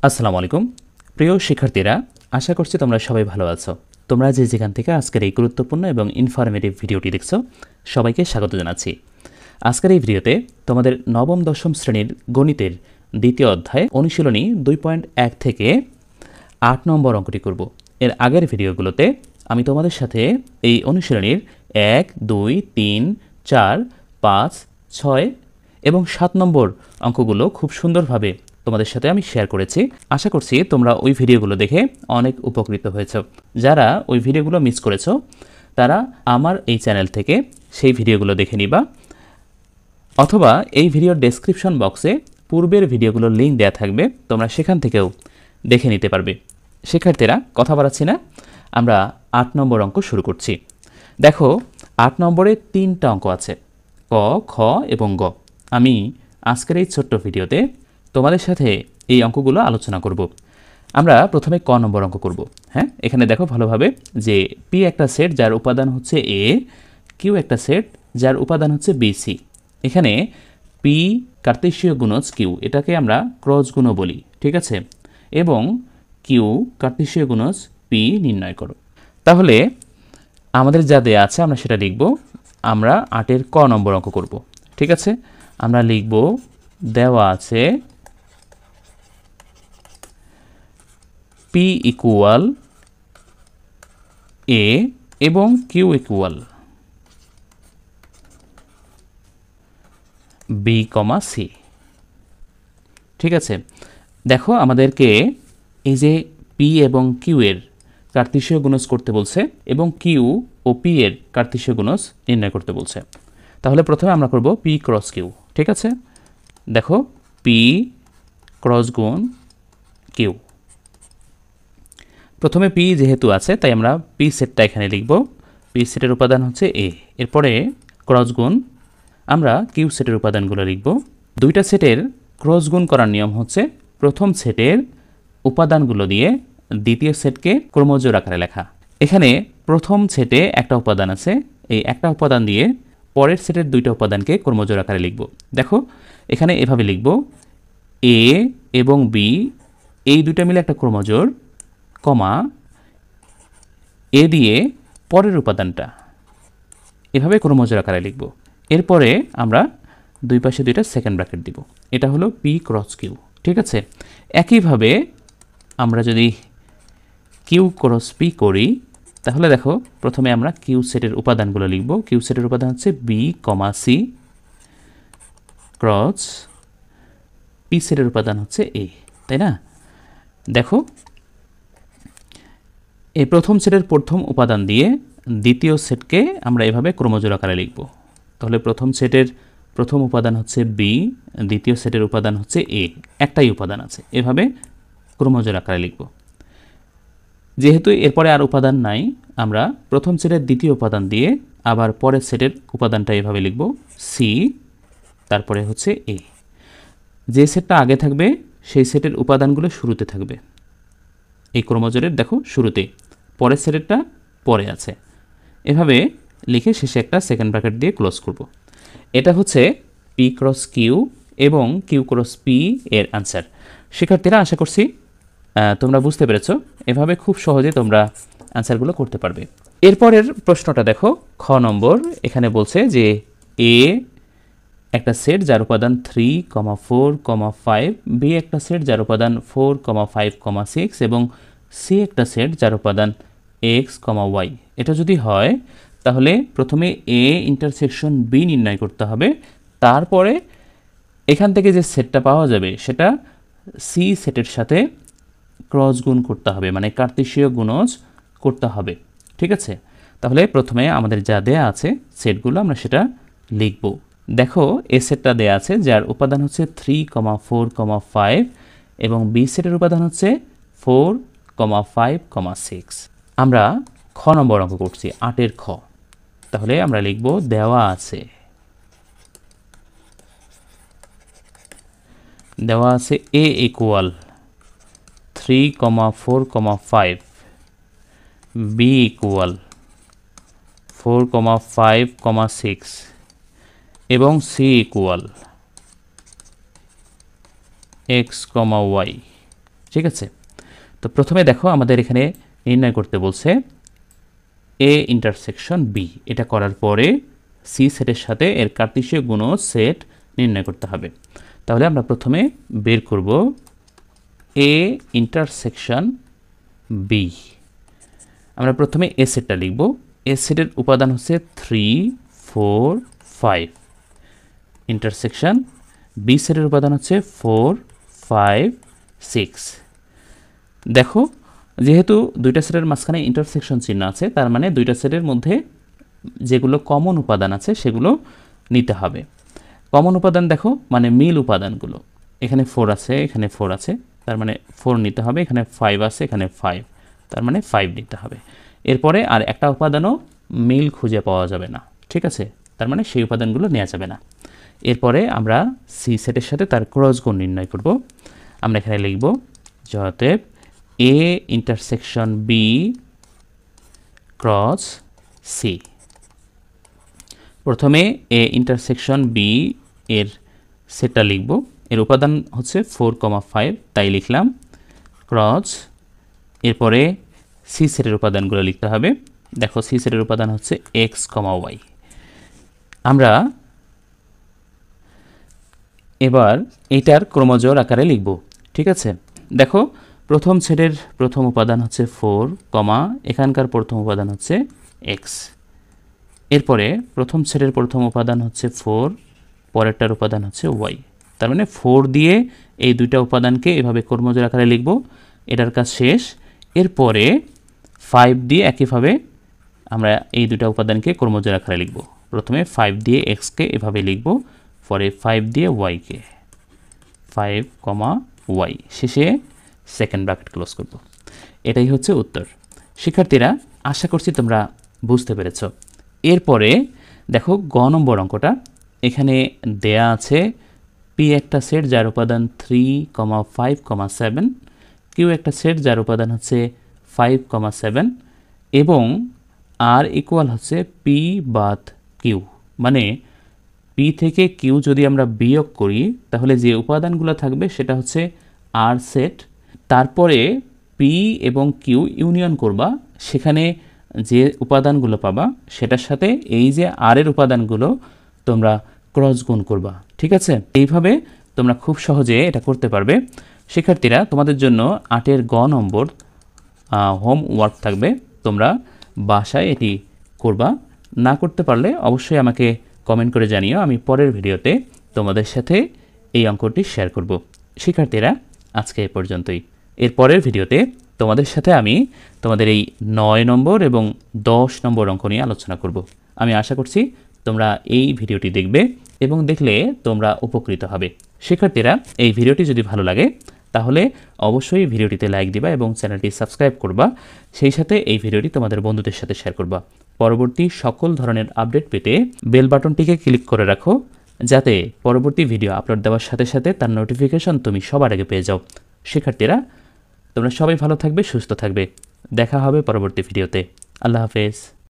আসসালামু আলাইকুম প্রিয় শিক্ষার্থীরা, আশা করছি তোমরা সবাই ভালো আছো। তোমরা যে যেখান থেকে আজকের এই গুরুত্বপূর্ণ এবং ইনফরমেটিভ ভিডিওটি দেখছো, সবাইকে স্বাগত জানাচ্ছি। আজকের এই ভিডিওতে তোমাদের নবম দশম শ্রেণীর গণিতের দ্বিতীয় অধ্যায় অনুশীলনী 2.1 থেকে 8 নম্বর অঙ্কটি করব। এর আগের ভিডিওগুলোতে আমি তোমাদের সাথে এই অনুশীলনীর 1, 2, 3, 4, 5, 6 এবং 7 নম্বর অঙ্কগুলো খুব সুন্দরভাবে তোমাদের সাথে আমি শেয়ার করেছি। আশা করছি তোমরা ওই ভিডিওগুলো দেখে অনেক উপকৃত হয়েছো। যারা ওই ভিডিওগুলো মিস করেছো তারা আমার এই চ্যানেল থেকে সেই ভিডিওগুলো দেখে নিবা, অথবা এই ভিডিওর ডেসক্রিপশন বক্সে পূর্বের ভিডিওগুলোর লিঙ্ক দেওয়া থাকবে, তোমরা সেখান থেকেও দেখে নিতে পারবে। শিক্ষার্থীরা, কথা বাড়াচ্ছি না, আমরা 8 নম্বর অঙ্ক শুরু করছি। দেখো, 8 নম্বরে 3টা অঙ্ক আছে, ক, খ এবং গ। আমি আজকের এই ছোট্ট ভিডিওতে তোমাদের সাথে এই অঙ্কগুলো আলোচনা করব। আমরা প্রথমে ক নম্বর অঙ্ক করব। হ্যাঁ, এখানে দেখো ভালোভাবে যে পি একটা সেট যার উপাদান হচ্ছে এ, কিউ একটা সেট যার উপাদান হচ্ছে বি, সি। এখানে পি কার্তেশীয় গুণজ কিউ, এটাকে আমরা ক্রস গুণও বলি, ঠিক আছে, এবং কিউ কার্তেশীয় গুণজ পি নির্ণয় করো। তাহলে আমাদের যা দেয়া আছে আমরা সেটা লিখব। আমরা 8-এর ক নম্বর অঙ্ক করব, ঠিক আছে। আমরা লিখব, দেওয়া আছে পি ইকুয়াল এ এবং Q equal B comma C, ঠিক আছে। দেখো, আমাদেরকে এই যে পি এবং কিউ এর কার্তেশীয় গুণজ করতে বলছে এবং কিউ ও পি এর কার্তেশীয় গুণজ নির্ণয় করতে বলছে। তাহলে প্রথমে আমরা করব পি ক্রস কিউ, ঠিক আছে। দেখো, পি ক্রস গুণ কিউ। প্রথমে পি যেহেতু আছে তাই আমরা পি সেটটা এখানে লিখব। পি সেটের উপাদান হচ্ছে এ। এরপরে ক্রস গুণ আমরা কিউ সেটের উপাদানগুলো লিখব। দুইটা সেটের ক্রস গুণ করার নিয়ম হচ্ছে প্রথম সেটের উপাদানগুলো দিয়ে দ্বিতীয় সেটকে ক্রমজোড় আকারে লেখা। এখানে প্রথম সেটে একটা উপাদান আছে, এই একটা উপাদান দিয়ে পরের সেটের দুইটা উপাদানকে ক্রমজোড় আকারে লিখব। দেখো, এখানে এভাবে লিখব, এ এবং বি এই দুইটা মিলে একটা ক্রমজোড়, কমা এ দিয়ে পরের উপাদানটা, এভাবে ক্রমজোড় আকারে লিখব। এরপরে আমরা দুই পাশে দুইটা সেকেন্ড ব্র্যাকেট দিব। এটা হলো পি ক্রস কিউ, ঠিক আছে। একইভাবে আমরা যদি কিউ ক্রস পি করি, তাহলে দেখো প্রথমে আমরা কিউ সেটের উপাদানগুলো লিখব। কিউ সেটের উপাদান হচ্ছে B comma C cross P সেটের উপাদান হচ্ছে এ, তাই না? দেখো, এই প্রথম সেটের প্রথম উপাদান দিয়ে দ্বিতীয় সেটকে আমরা এভাবে ক্রমজোড় আকারে লিখব। তাহলে প্রথম সেটের প্রথম উপাদান হচ্ছে বি, দ্বিতীয় সেটের উপাদান হচ্ছে এ, একটাই উপাদান আছে, এভাবে ক্রমজোড় আকারে লিখব। যেহেতু এরপরে আর উপাদান নাই, আমরা প্রথম সেটের দ্বিতীয় উপাদান দিয়ে আবার পরের সেটের উপাদানটা এভাবে লিখব, সি, তারপরে হচ্ছে এ। যে সেটটা আগে থাকবে সেই সেটের উপাদানগুলো শুরুতে থাকবে, এই ক্রমজোড়ের দেখো শুরুতে, পরের সেটেরটা পরে আছে, এভাবে লিখে শেষে একটা সেকেন্ড ব্র্যাকেট দিয়ে ক্লোজ করব। এটা হচ্ছে পি ক্রস কিউ এবং কিউ ক্রস পি এর আনসার। শিক্ষার্থীরা, আশা করছি তোমরা বুঝতে পেরেছো। এভাবে খুব সহজে তোমরা আনসারগুলো করতে পারবে। এরপরের প্রশ্নটা দেখো, খ নম্বর। এখানে বলছে যে এ একটা সেট যার উপাদান 3, 4, 5, বি একটা সেট যার উপাদান 4, 5, 6 এবং সি একটা সেট যার উপাদান x, y। এটা যদি হয় তাহলে প্রথমে এ ইন্টারসেকশন বি নির্ণয় করতে হবে, তারপরে এখান থেকে যে সেটটা পাওয়া যাবে সেটা সি সেটের সাথে ক্রস গুণ করতে হবে, মানে কার্তেশীয় গুণজ করতে হবে, ঠিক আছে। তাহলে প্রথমে আমাদের যা দেয়া আছে সেটগুলো আমরা সেটা লিখব। দেখো, এ সেটটা দেয়া আছে যার উপাদান হচ্ছে 3, 4, 5 এবং বি সেটের উপাদান হচ্ছে 4, 5, 6। আমরা খ নম্বর অঙ্ক করছি, 8-এর খ। তাহলে আমরা লিখব, দেওয়া আছে এ ইকুয়াল 3, 4, 5, বি ইকুয়াল 4, 5, 6 এবং সি ইকুয়াল x, y। ঠিক আছে। তো প্রথমে দেখো আমাদের এখানে নির্ণয় করতে বলছে এ ইন্টারসেকশন বি। এটা করার পরে সি সেটের সাথে এর কার্তেশীয় গুণ সেট নির্ণয় করতে হবে। তাহলে আমরা প্রথমে বের করব এ ইন্টারসেকশন বি। আমরা প্রথমে এ সেটটা লিখব। এ সেটের উপাদান হচ্ছে 3, 4, 5। ইন্টারসেকশন বি সেটের উপাদান হচ্ছে 4, 5, 6। দেখো যেহেতু দুইটা সেটের মাঝখানে ইন্টারসেকশন চিহ্ন আছে, তার মানে দুইটা সেটের মধ্যে যেগুলো কমন উপাদান আছে সেগুলো নিতে হবে। কমন উপাদান দেখো মানে মিল উপাদানগুলো, এখানে 4 আছে, এখানে 4 আছে, তার মানে 4 নিতে হবে। এখানে 5 আছে, এখানে 5, তার মানে 5 নিতে হবে। এরপরে আর একটা উপাদানও মিল খুঁজে পাওয়া যাবে না, ঠিক আছে, তার মানে সেই উপাদানগুলো নেওয়া যাবে না। এরপরে আমরা সি সেটের সাথে তার ক্রস গুণ নির্ণয় করব। আমরা এখানে লিখব অতএব A intersection B cross C. প্রথমে এ ইন্টারসেকশন বি এর সেটটা লিখব। এর উপাদান হচ্ছে 4,5, তাই লিখলাম ক্রস। এরপরে সি সেটের উপাদানগুলো লিখতে হবে। দেখো সি সেটের উপাদান হচ্ছে এক্স, ওয়াই। আমরা এবার এটার ক্রমজোড় আকারে লিখব, ঠিক আছে। দেখো প্রথম সেটের প্রথম উপাদান হচ্ছে 4, এখানকার প্রথম উপাদান হচ্ছে এক্স। এরপরে প্রথম সেটের প্রথম উপাদান হচ্ছে 4, পরেরটার উপাদান হচ্ছে ওয়াই। তার মানে 4 দিয়ে এই দুইটা উপাদানকে এভাবে ক্রমজোড় আকারে লিখব, এটার কাজ শেষ। এরপরে 5 দিয়ে একইভাবে আমরা এই দুইটা উপাদানকে ক্রমজোড় আকারে লিখব। প্রথমে 5 দিয়ে এক্সকে এভাবে লিখব, পরে 5 দিয়ে ওয়াইকে, 5, ওয়াই, শেষে সেকেন্ড ব্র্যাকেট ক্লোজ করব। এটাই হচ্ছে উত্তর। শিক্ষার্থীরা আশা করছি তোমরা বুঝতে পেরেছ। এরপরে দেখো গ নম্বর অঙ্কটা। এখানে দেয়া আছে পি একটা সেট যার উপাদান 3, 5, 7, কিউ একটা সেট যার উপাদান হচ্ছে 5, 7 এবং আর ইকুয়াল হচ্ছে পি বাদ কিউ। মানে পি থেকে কিউ যদি আমরা বিয়োগ করি তাহলে যে উপাদানগুলো থাকবে সেটা হচ্ছে আর সেট। তারপরে পি এবং কিউ ইউনিয়ন করবা, সেখানে যে উপাদানগুলো পাবা সেটার সাথে এই যে আর এর উপাদানগুলো তোমরা ক্রস গুণ করবা, ঠিক আছে। এইভাবে তোমরা খুব সহজে এটা করতে পারবে। শিক্ষার্থীরা তোমাদের জন্য 8-এর গ নম্বর হোমওয়ার্ক থাকবে, তোমরা বাসায় এটি করবা। না করতে পারলে অবশ্যই আমাকে কমেন্ট করে জানিও, আমি পরের ভিডিওতে তোমাদের সাথে এই অঙ্কটি শেয়ার করব। শিক্ষার্থীরা আজকে এ পর্যন্তই। এর পরের ভিডিওতে তোমাদের সাথে আমি তোমাদের এই 9 নম্বর এবং 10 নম্বর অঙ্ক নিয়ে আলোচনা করব। আমি আশা করছি তোমরা এই ভিডিওটি দেখবে এবং দেখলে তোমরা উপকৃত হবে। শিক্ষার্থীরা এই ভিডিওটি যদি ভালো লাগে তাহলে অবশ্যই ভিডিওটিতে লাইক দিবা এবং চ্যানেলটি সাবস্ক্রাইব করবা। সেই সাথে এই ভিডিওটি তোমাদের বন্ধুদের সাথে শেয়ার করবা। পরবর্তী সকল ধরনের আপডেট পেতে বেল বাটনটিকে ক্লিক করে রাখো, যাতে পরবর্তী ভিডিও আপলোড দেওয়ার সাথে সাথে তার নোটিফিকেশন তুমি সবার আগে পেয়ে যাও। শিক্ষার্থীরা তোমরা সবাই ভালো থাকবে, সুস্থ থাকবে। দেখা হবে পরবর্তী ভিডিওতে। আল্লাহ হাফেজ।